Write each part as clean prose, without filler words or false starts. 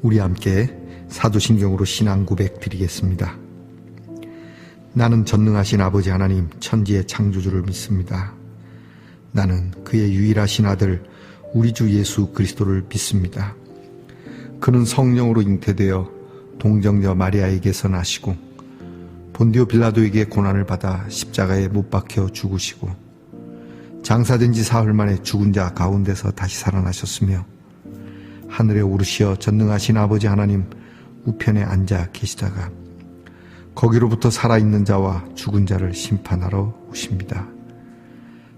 우리 함께 사도신경으로 신앙 고백 드리겠습니다. 나는 전능하신 아버지 하나님 천지의 창조주를 믿습니다. 나는 그의 유일하신 아들 우리 주 예수 그리스도를 믿습니다. 그는 성령으로 잉태되어 동정녀 마리아에게서 나시고 본디오 빌라도에게 고난을 받아 십자가에 못 박혀 죽으시고 장사된 지 사흘 만에 죽은 자 가운데서 다시 살아나셨으며 하늘에 오르시어 전능하신 아버지 하나님 우편에 앉아 계시다가 거기로부터 살아있는 자와 죽은 자를 심판하러 오십니다.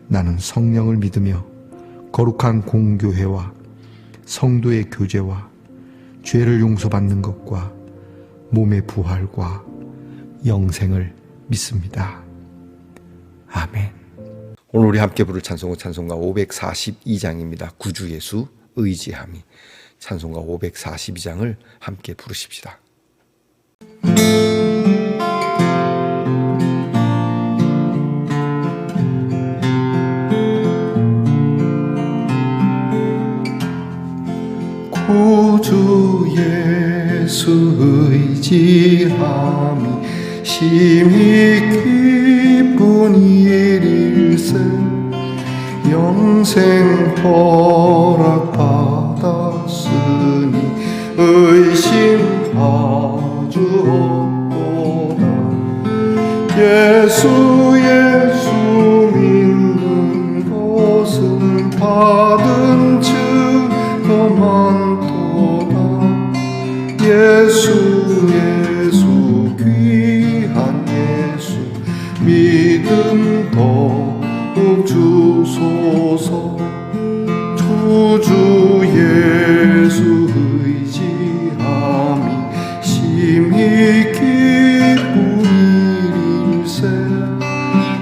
나는 성령을 믿으며 거룩한 공교회와 성도의 교제와 죄를 용서받는 것과 몸의 부활과 영생을 믿습니다. 아멘. 오늘 우리 함께 부를 찬송은 찬송가 542장입니다. 구주 예수 의지함이. 찬송가 542장을 함께 부르십시다. 구주 예수 의지함이 심히 기쁜 일일세 영생 허락받았으니 의심하주 없도다. 예수 믿는 것은 받은 증거 많도다. 예수 귀한 예수 믿음 더욱 주소서. 구주 예수 의지함이 심히 기쁜 일일세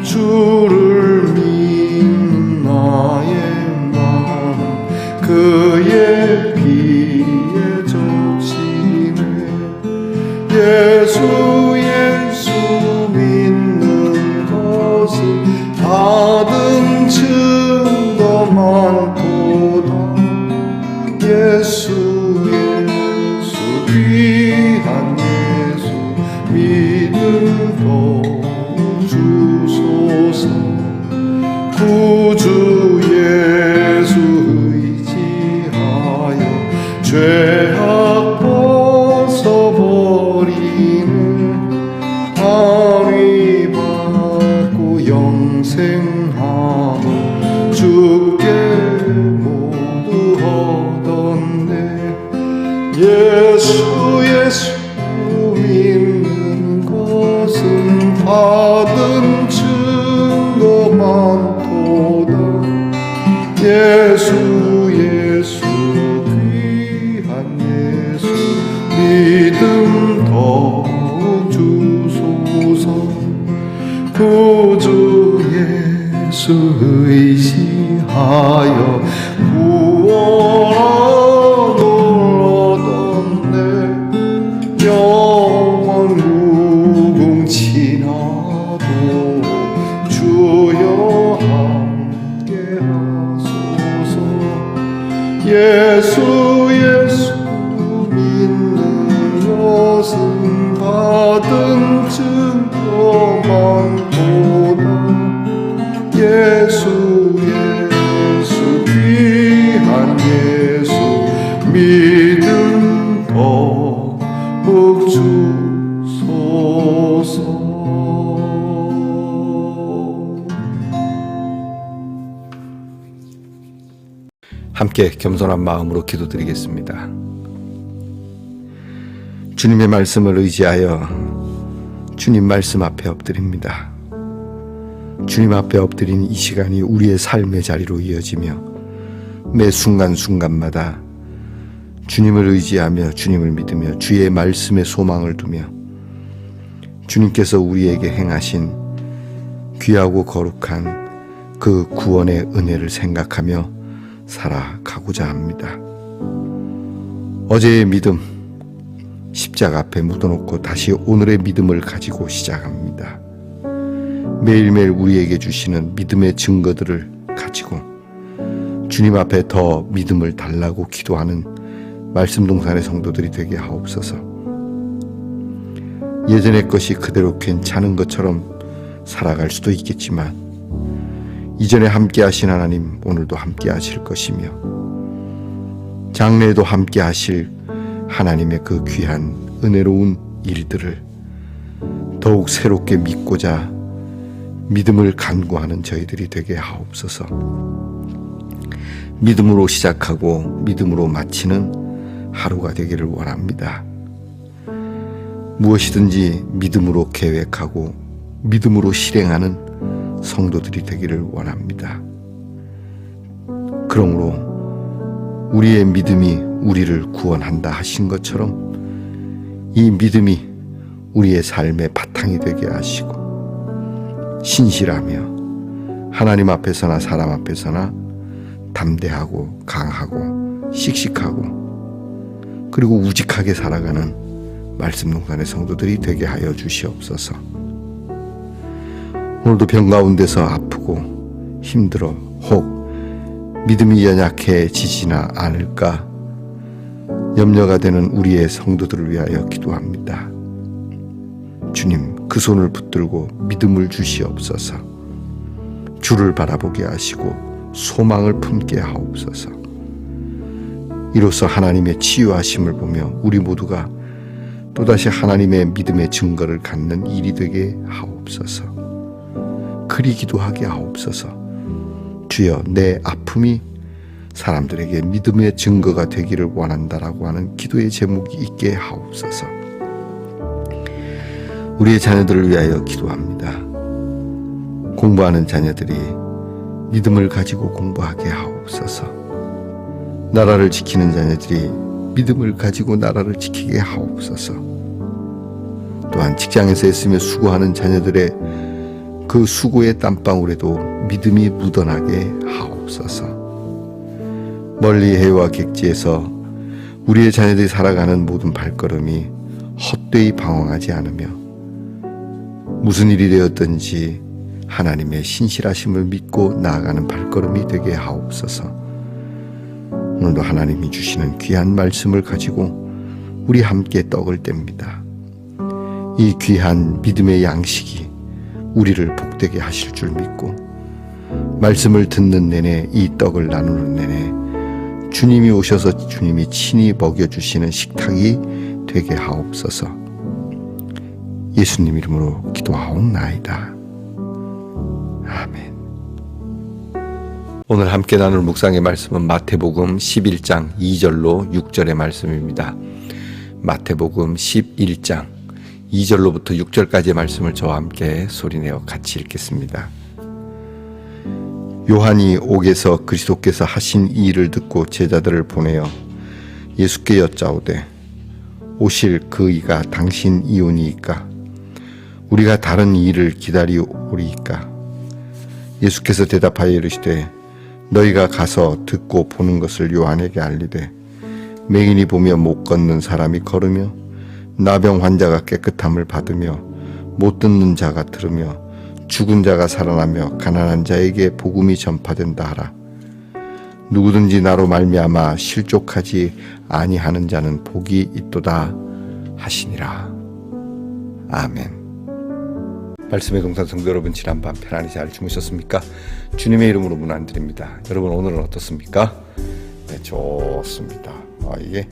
주를 믿는 나의 마음 그의 피에 적시네. 예수 믿는 것은 받은 증거 많도다. 예수 귀한 예수 믿음 더욱 주소서. 구주 예수 의지하여 죄악 벗어버리는 안위 받고 영생함을 주께 모두 얻었네. 예수 믿는 것은 받은 증거 많도다. 예수 귀한 예수 믿음 더욱 주소서. 구주 예수 의지하여 구원을 얻었네. 영원 무궁지나도 주여 함께 하소서. 예수 믿는 것은 받은 증거 많도다. 예수 귀한 예수 믿음 더욱 주소서. 함께 겸손한 마음으로 기도드리겠습니다. 주님의 말씀을 의지하여 주님 말씀 앞에 엎드립니다. 주님 앞에 엎드린 이 시간이 우리의 삶의 자리로 이어지며 매 순간순간마다 주님을 의지하며 주님을 믿으며 주의 말씀에 소망을 두며 주님께서 우리에게 행하신 귀하고 거룩한 그 구원의 은혜를 생각하며 살아가고자 합니다. 어제의 믿음 십자가 앞에 묻어놓고 다시 오늘의 믿음을 가지고 시작합니다. 매일매일 우리에게 주시는 믿음의 증거들을 가지고 주님 앞에 더 믿음을 달라고 기도하는 말씀 동산의 성도들이 되게 하옵소서. 예전의 것이 그대로 괜찮은 것처럼 살아갈 수도 있겠지만 이전에 함께 하신 하나님 오늘도 함께 하실 것이며 장래에도 함께 하실 하나님의 그 귀한 은혜로운 일들을 더욱 새롭게 믿고자 믿음을 간구하는 저희들이 되게 하옵소서. 믿음으로 시작하고 믿음으로 마치는 하루가 되기를 원합니다. 무엇이든지 믿음으로 계획하고 믿음으로 실행하는 성도들이 되기를 원합니다. 그러므로 우리의 믿음이 우리를 구원한다 하신 것처럼 이 믿음이 우리의 삶의 바탕이 되게 하시고 신실하며 하나님 앞에서나 사람 앞에서나 담대하고 강하고 씩씩하고 그리고 우직하게 살아가는 말씀 동산의 성도들이 되게 하여 주시옵소서. 오늘도 병 가운데서 아프고 힘들어 혹 믿음이 연약해지지나 않을까 염려가 되는 우리의 성도들을 위하여 기도합니다. 주님, 그 손을 붙들고 믿음을 주시옵소서. 주를 바라보게 하시고 소망을 품게 하옵소서. 이로써 하나님의 치유하심을 보며 우리 모두가 또다시 하나님의 믿음의 증거를 갖는 일이 되게 하옵소서. 그리 기도하게 하옵소서. 주여, 내 아픔이 사람들에게 믿음의 증거가 되기를 원한다라고 하는 기도의 제목이 있게 하옵소서. 우리의 자녀들을 위하여 기도합니다. 공부하는 자녀들이 믿음을 가지고 공부하게 하옵소서. 나라를 지키는 자녀들이 믿음을 가지고 나라를 지키게 하옵소서. 또한 직장에서 애쓰며 수고하는 자녀들의 그 수고의 땀방울에도 믿음이 묻어나게 하옵소서. 멀리 해와 객지에서 우리의 자녀들이 살아가는 모든 발걸음이 헛되이 방황하지 않으며 무슨 일이 되었든지 하나님의 신실하심을 믿고 나아가는 발걸음이 되게 하옵소서. 오늘도 하나님이 주시는 귀한 말씀을 가지고 우리 함께 떡을 뗍니다. 이 귀한 믿음의 양식이 우리를 복되게 하실 줄 믿고 말씀을 듣는 내내 이 떡을 나누는 내내 주님이 오셔서 주님이 친히 먹여주시는 식탁이 되게 하옵소서. 예수님 이름으로 기도하옵나이다. 아멘. 오늘 함께 나눌 묵상의 말씀은 마태복음 11장 2절로 6절의 말씀입니다. 마태복음 11장 2절로부터 6절까지의 말씀을 저와 함께 소리내어 같이 읽겠습니다. 요한이 옥에서 그리스도께서 하신 이 일을 듣고 제자들을 보내어 예수께 여짜오되 오실 그 이가 당신 이오니이까 우리가 다른 일을 기다리오리이까. 예수께서 대답하여 이르시되 너희가 가서 듣고 보는 것을 요한에게 알리되 맹인이 보며 못 걷는 사람이 걸으며 나병 환자가 깨끗함을 받으며 못 듣는 자가 들으며 죽은 자가 살아나며 가난한 자에게 복음이 전파된다 하라. 누구든지 나로 말미암아 실족하지 아니하는 자는 복이 있도다 하시니라. 아멘. 말씀의 동산 성도 여러분, 지난밤 편안히 잘 주무셨습니까? 주님의 이름으로 문안드립니다. 여러분, 오늘은 어떻습니까? 네, 좋습니다. 이게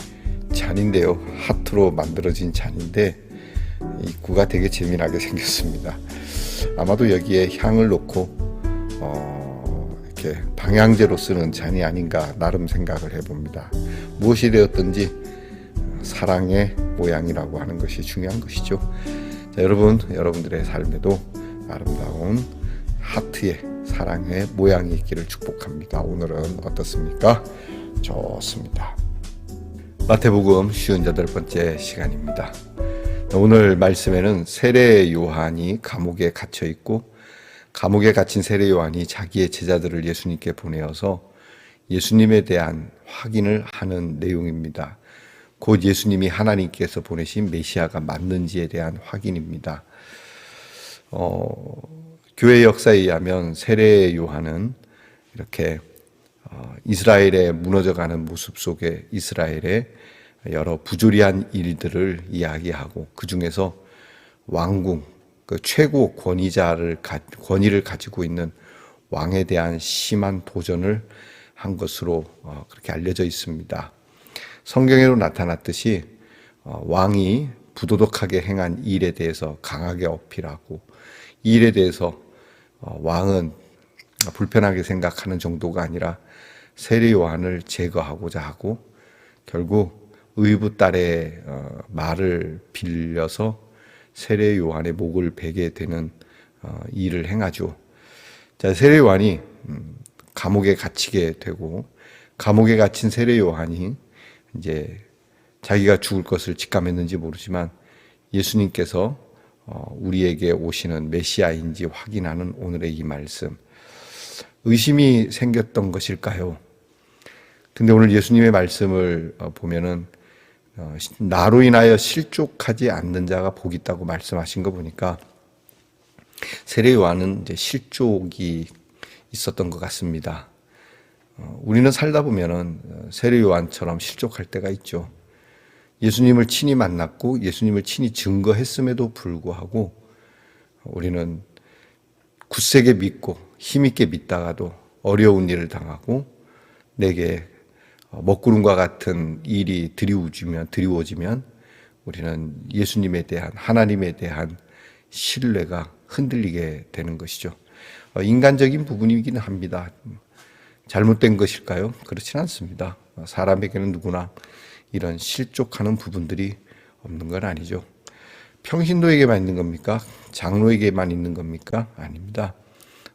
잔인데요, 하트로 만들어진 잔인데 입구가 되게 재미나게 생겼습니다. 아마도 여기에 향을 넣고 이렇게 방향제로 쓰는 잔이 아닌가 나름 생각을 해봅니다. 무엇이 되었든지 사랑의 모양이라고 하는 것이 중요한 것이죠. 자, 여러분들의 삶에도 아름다운 하트의 사랑의 모양이 있기를 축복합니다. 오늘은 어떻습니까? 좋습니다. 마태복음 58번째 시간입니다. 오늘 말씀에는 세례 요한이 감옥에 갇혀 있고 감옥에 갇힌 세례 요한이 자기의 제자들을 예수님께 보내어서 예수님에 대한 확인을 하는 내용입니다. 곧 예수님이 하나님께서 보내신 메시아가 맞는지에 대한 확인입니다. 교회 역사에 의하면 세례 요한은 이렇게 이스라엘의 무너져가는 모습 속에 이스라엘의 여러 부조리한 일들을 이야기하고 그 중에서 왕궁, 그 최고 권위를 가지고 있는 왕에 대한 심한 도전을 한 것으로 그렇게 알려져 있습니다. 성경에도 나타났듯이 왕이 부도덕하게 행한 일에 대해서 강하게 어필하고 이 일에 대해서 왕은 불편하게 생각하는 정도가 아니라 세례 요한을 제거하고자 하고 결국 의붓 딸의 말을 빌려서 세례 요한의 목을 베게 되는 일을 행하죠. 자, 세례 요한이 감옥에 갇히게 되고 감옥에 갇힌 세례 요한이 이제 자기가 죽을 것을 직감했는지 모르지만 예수님께서 우리에게 오시는 메시아인지 확인하는 오늘의 이 말씀, 의심이 생겼던 것일까요? 근데 오늘 예수님의 말씀을 보면은 나로 인하여 실족하지 않는 자가 복이 있다고 말씀하신 거 보니까 세례 요한은 이제 실족이 있었던 것 같습니다. 우리는 살다 보면은 세례 요한처럼 실족할 때가 있죠. 예수님을 친히 만났고 예수님을 친히 증거했음에도 불구하고 우리는 굳세게 믿고 힘있게 믿다가도 어려운 일을 당하고 내게 먹구름과 같은 일이 드리워지면 우리는 예수님에 대한, 하나님에 대한 신뢰가 흔들리게 되는 것이죠. 인간적인 부분이긴 합니다. 잘못된 것일까요? 그렇진 않습니다. 사람에게는 누구나 이런 실족하는 부분들이 없는 건 아니죠. 평신도에게만 있는 겁니까? 장로에게만 있는 겁니까? 아닙니다.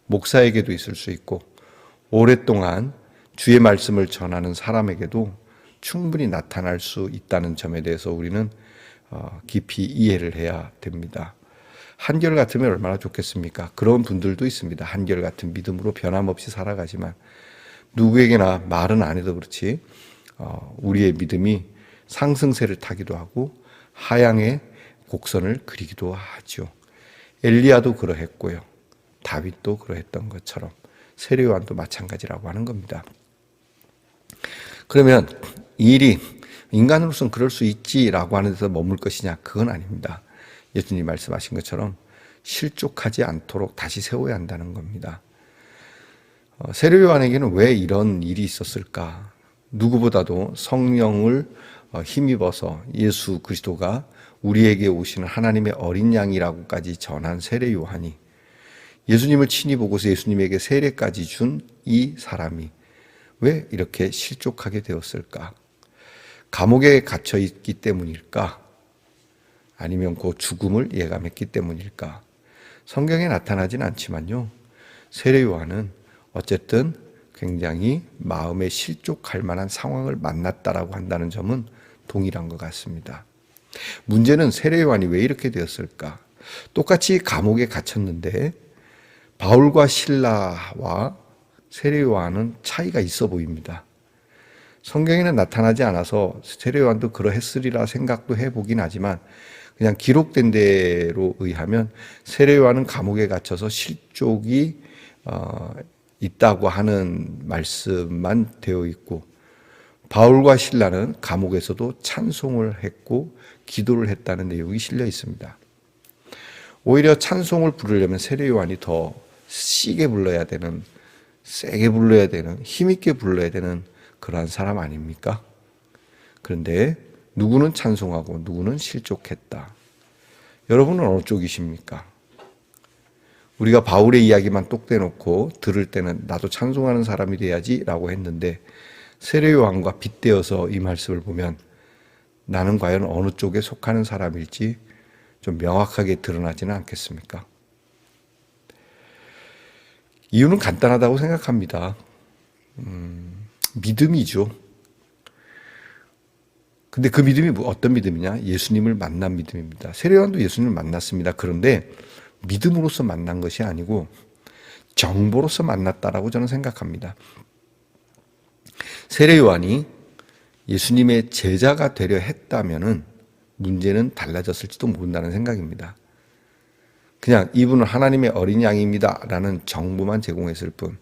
목사에게도 있을 수 있고 오랫동안 주의 말씀을 전하는 사람에게도 충분히 나타날 수 있다는 점에 대해서 우리는 깊이 이해를 해야 됩니다. 한결같으면 얼마나 좋겠습니까? 그런 분들도 있습니다. 한결같은 믿음으로 변함없이 살아가지만 누구에게나 말은 안 해도 그렇지 우리의 믿음이 상승세를 타기도 하고 하향의 곡선을 그리기도 하죠. 엘리야도 그러했고요. 다윗도 그러했던 것처럼 세례 요한도 마찬가지라고 하는 겁니다. 그러면 이 일이 인간으로서는 그럴 수 있지라고 하는 데서 머물 것이냐? 그건 아닙니다. 예수님 말씀하신 것처럼 실족하지 않도록 다시 세워야 한다는 겁니다. 세례 요한에게는 왜 이런 일이 있었을까? 누구보다도 성령을 힘입어서 예수 그리스도가 우리에게 오시는 하나님의 어린 양이라고까지 전한 세례 요한이 예수님을 친히 보고서 예수님에게 세례까지 준 이 사람이 왜 이렇게 실족하게 되었을까? 감옥에 갇혀 있기 때문일까? 아니면 그 죽음을 예감했기 때문일까? 성경에 나타나진 않지만요. 세례 요한은 어쨌든 굉장히 마음에 실족할 만한 상황을 만났다라고 한다는 점은 동일한 것 같습니다. 문제는 세례 요한이 왜 이렇게 되었을까? 똑같이 감옥에 갇혔는데 바울과 실라와 세례 요한은 차이가 있어 보입니다. 성경에는 나타나지 않아서 세례 요한도 그러했으리라 생각도 해보긴 하지만 그냥 기록된 대로 의하면 세례 요한은 감옥에 갇혀서 실족이 있다고 하는 말씀만 되어 있고 바울과 실라는 감옥에서도 찬송을 했고 기도를 했다는 내용이 실려 있습니다. 오히려 찬송을 부르려면 세례 요한이 더 시게 불러야 되는, 세게 불러야 되는, 힘있게 불러야 되는 그러한 사람 아닙니까? 그런데 누구는 찬송하고 누구는 실족했다. 여러분은 어느 쪽이십니까? 우리가 바울의 이야기만 똑 떼놓고 들을 때는 나도 찬송하는 사람이 돼야지 라고 했는데 세례 요한과 빗대어서 이 말씀을 보면 나는 과연 어느 쪽에 속하는 사람일지 좀 명확하게 드러나지는 않겠습니까? 이유는 간단하다고 생각합니다. 믿음이죠. 근데 그 믿음이 어떤 믿음이냐? 예수님을 만난 믿음입니다. 세례 요한도 예수님을 만났습니다. 그런데 믿음으로서 만난 것이 아니고 정보로서 만났다라고 저는 생각합니다. 세례 요한이 예수님의 제자가 되려 했다면은 문제는 달라졌을지도 모른다는 생각입니다. 그냥 이분은 하나님의 어린 양입니다 라는 정보만 제공했을 뿐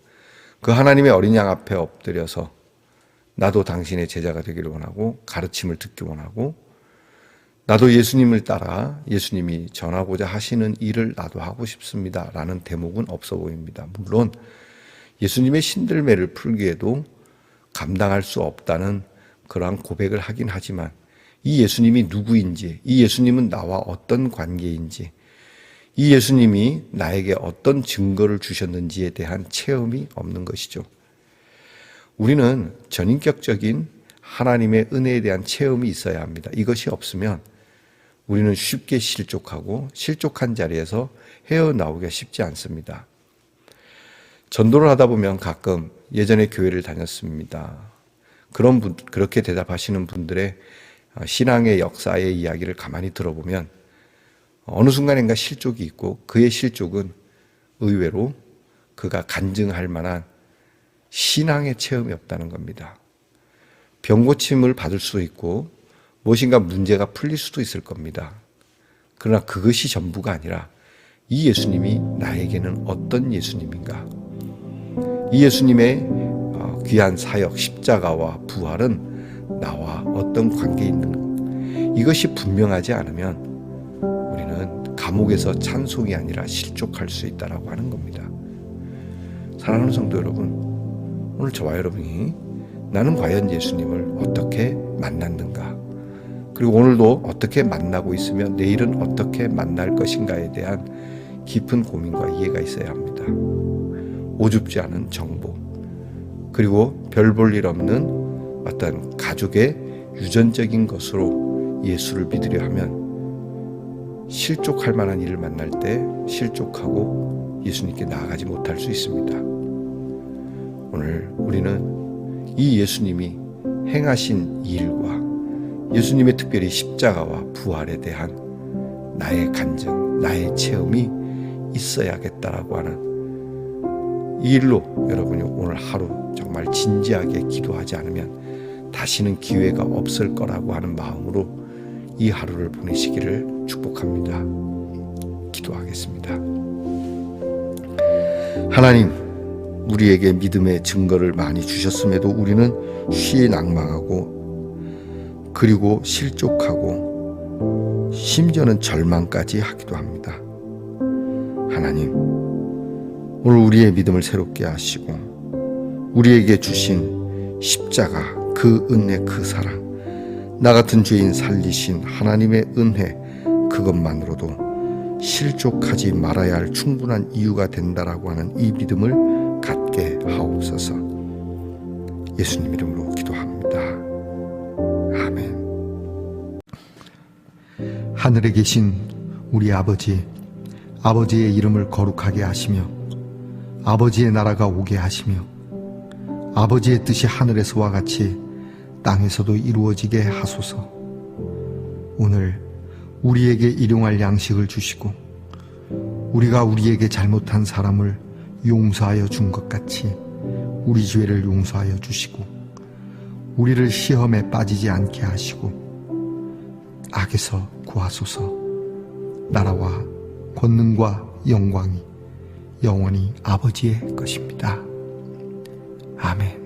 그 하나님의 어린 양 앞에 엎드려서 나도 당신의 제자가 되기를 원하고 가르침을 듣기 원하고 나도 예수님을 따라 예수님이 전하고자 하시는 일을 나도 하고 싶습니다 라는 대목은 없어 보입니다. 물론 예수님의 신들매를 풀기에도 감당할 수 없다는 그러한 고백을 하긴 하지만 이 예수님이 누구인지, 이 예수님은 나와 어떤 관계인지, 이 예수님이 나에게 어떤 증거를 주셨는지에 대한 체험이 없는 것이죠. 우리는 전인격적인 하나님의 은혜에 대한 체험이 있어야 합니다. 이것이 없으면 우리는 쉽게 실족하고 실족한 자리에서 헤어나오기가 쉽지 않습니다. 전도를 하다 보면 가끔 예전에 교회를 다녔습니다. 그렇게 대답하시는 분들의 신앙의 역사의 이야기를 가만히 들어보면 어느 순간인가 실족이 있고 그의 실족은 의외로 그가 간증할 만한 신앙의 체험이 없다는 겁니다. 병고침을 받을 수도 있고 무엇인가 문제가 풀릴 수도 있을 겁니다. 그러나 그것이 전부가 아니라 이 예수님이 나에게는 어떤 예수님인가? 이 예수님의 귀한 사역, 십자가와 부활은 나와 어떤 관계에 있는 이것이 분명하지 않으면 우리는 감옥에서 찬송이 아니라 실족할 수 있다라고 하는 겁니다. 사랑하는 성도 여러분, 오늘 저와 여러분이 나는 과연 예수님을 어떻게 만났는가? 그리고 오늘도 어떻게 만나고 있으며 내일은 어떻게 만날 것인가에 대한 깊은 고민과 이해가 있어야 합니다. 오줍지 않은 정보, 그리고 별 볼 일 없는 어떤 가족의 유전적인 것으로 예수를 믿으려 하면 실족할 만한 일을 만날 때 실족하고 예수님께 나아가지 못할 수 있습니다. 오늘 우리는 이 예수님이 행하신 일과 예수님의 특별히 십자가와 부활에 대한 나의 간증, 나의 체험이 있어야겠다라고 하는 이 일로 여러분이 오늘 하루 정말 진지하게 기도하지 않으면 다시는 기회가 없을 거라고 하는 마음으로 이 하루를 보내시기를 축복합니다. 기도하겠습니다. 하나님, 우리에게 믿음의 증거를 많이 주셨음에도 우리는 쉬이 낭망하고 그리고 실족하고 심지어는 절망까지 하기도 합니다. 하나님, 오늘 우리의 믿음을 새롭게 하시고 우리에게 주신 십자가, 그 은혜, 그 사랑, 나 같은 죄인 살리신 하나님의 은혜, 그것만으로도 실족하지 말아야 할 충분한 이유가 된다라고 하는 이 믿음을 갖게 하옵소서. 예수님 이름으로 기도합니다. 아멘. 하늘에 계신 우리 아버지, 아버지의 이름을 거룩하게 하시며 아버지의 나라가 오게 하시며 아버지의 뜻이 하늘에서와 같이 땅에서도 이루어지게 하소서. 오늘 우리에게 일용할 양식을 주시고 우리가 우리에게 잘못한 사람을 용서하여 준 것 같이 우리 죄를 용서하여 주시고 우리를 시험에 빠지지 않게 하시고 악에서 구하소서. 나라와 권능과 영광이 영원히 아버지의 것입니다. 아멘.